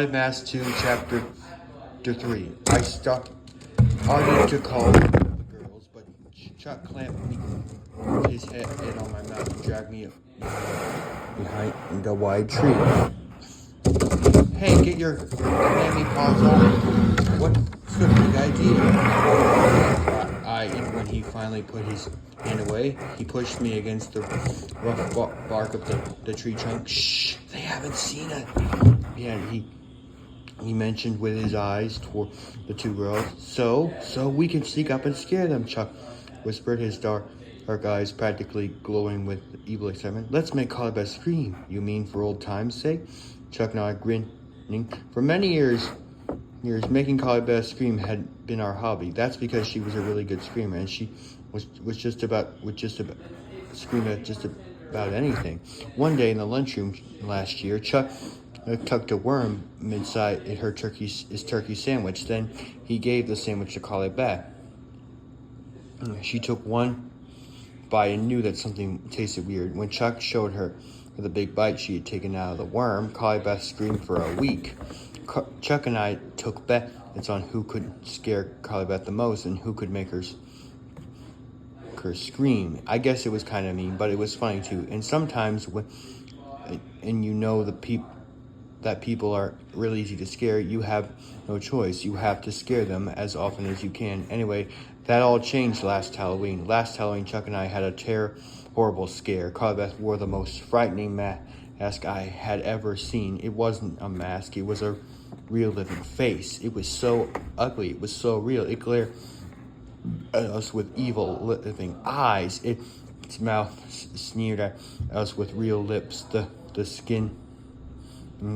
Mass 2, Chapter 3. I started to call the girls, but Chuck clamped his head on my mouth and dragged me behind the wide tree. Hey, get your clammy paws off. What's the big idea? When he finally put his hand away, he pushed me against the rough bark of the tree trunk. Shh, they haven't seen it. Yeah, he mentioned with his eyes toward the two girls. So we can sneak up and scare them, Chuck whispered, his dark eyes practically glowing with evil excitement. Let's make Colibeth scream. You mean for old time's sake? Chuck nodded, grinning. For many years, making Colibeth scream had been our hobby. That's because she was a really good screamer, and she would scream at just about anything. One day in the lunchroom last year, Chuck tucked a worm inside his turkey sandwich. Then he gave the sandwich to Colibeth. She took one bite and knew that something tasted weird. When Chuck showed her the big bite she had taken out of the worm, Colibeth screamed for a week. Chuck and I took bets on who could scare Colibeth the most and who could make her scream. I guess it was kind of mean, but it was funny too. And sometimes that people are really easy to scare, you have no choice. You have to scare them as often as you can. Anyway, that all changed last Halloween. Last Halloween, Chuck and I had a horrible scare. Colibeth wore the most frightening mask I had ever seen. It wasn't a mask. It was a real living face. It was so ugly. It was so real. It glared at us with evil living eyes. Its mouth sneered at us with real lips. The skin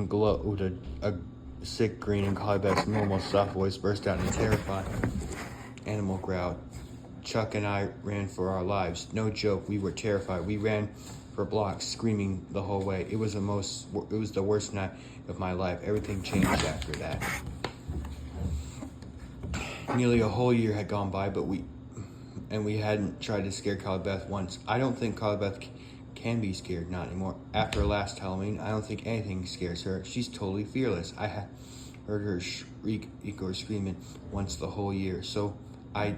glowed a sick green, and Colibeth's normal soft voice burst out in a terrifying animal growl. Chuck and I ran for our lives. No joke, we were terrified. We ran for blocks, screaming the whole way. It was the worst night of my life. Everything changed after that. Nearly a whole year had gone by, but we hadn't tried to scare Colibeth once. I don't think Colibeth can be scared, not anymore. After last Halloween, I don't think anything scares her. She's totally fearless. I had heard her shriek or screaming once the whole year, so I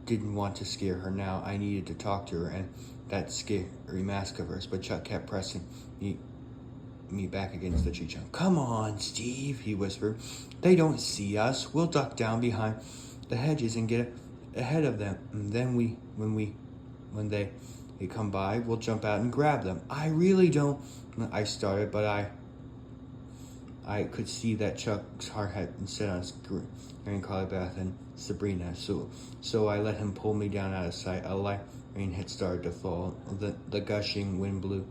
didn't want to scare her now. I needed to talk to her and that scary mask of hers, but Chuck kept pressing me back against the tree trunk. Come on, Steve, he whispered. They don't see us. We'll duck down behind the hedges and get ahead of them. And then when they come by, we'll jump out and grab them. I really don't. I started, but I could see that Chuck's heart had been set on scaring Colibeth and Sabrina, so I let him pull me down out of sight. A light rain had started to fall. The gushing wind blew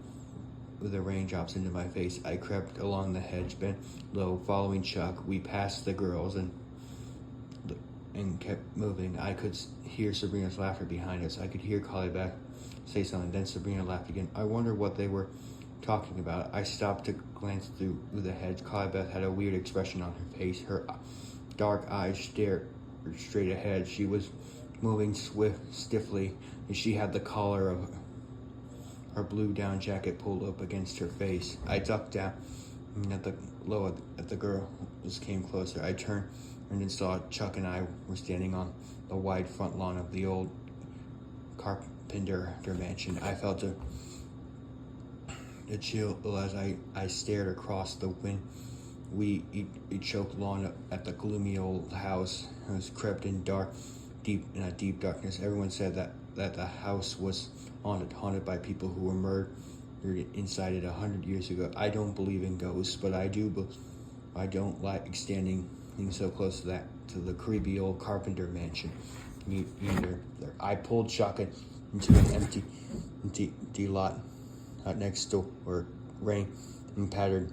the raindrops into my face. I crept along the hedge, bent low, following Chuck. We passed the girls and kept moving. I could hear Sabrina's laughter behind us. I could hear Colibeth say something. Then Sabrina laughed again. I wonder what they were talking about. I stopped to glance through the hedge. Colibeth had a weird expression on her face. Her dark eyes stared straight ahead. She was moving stiffly, and she had the collar of her blue down jacket pulled up against her face. I ducked down at the girl came closer. I turned and saw Chuck and I were standing on the wide front lawn of the old Carpenter mansion. I felt a chill as I stared across the choked lawn at the gloomy old house. It was crept in deep darkness. Everyone said that the house was haunted by people who were murdered inside it 100 years ago. I don't believe in ghosts, but I don't like standing so close to the creepy old Carpenter mansion either. I pulled Chuck into an empty lot next door where rain and pattered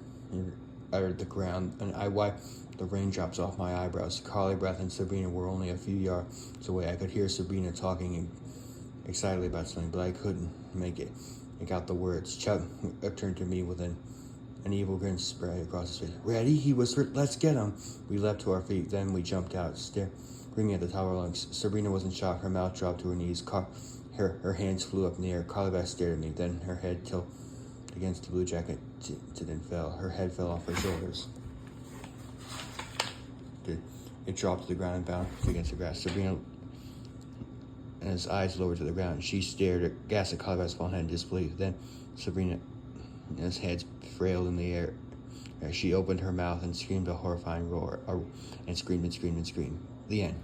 the ground, and I wiped the raindrops off my eyebrows. Colibeth and Sabrina were only a few yards away. I could hear Sabrina talking excitedly about something, but I couldn't make out the words. Chuck turned to me with an evil grin spread across his face. Ready? He whispered. Let's get him. We leapt to our feet. Then we jumped out, screaming at the top of our lungs. Sabrina was in shock. Her mouth dropped to her knees. Her hands flew up in the air. Colibeth stared at me. Then her head tilted against the blue jacket, then fell. Her head fell off her shoulders. it. It dropped to the ground and bounced against the grass. Sabrina and his eyes lowered to the ground. She stared aghast at Calabasas' fallen head in disbelief. Then Sabrina's head frailed in the air. She opened her mouth and screamed a horrifying roar, and screamed and screamed and screamed. The end.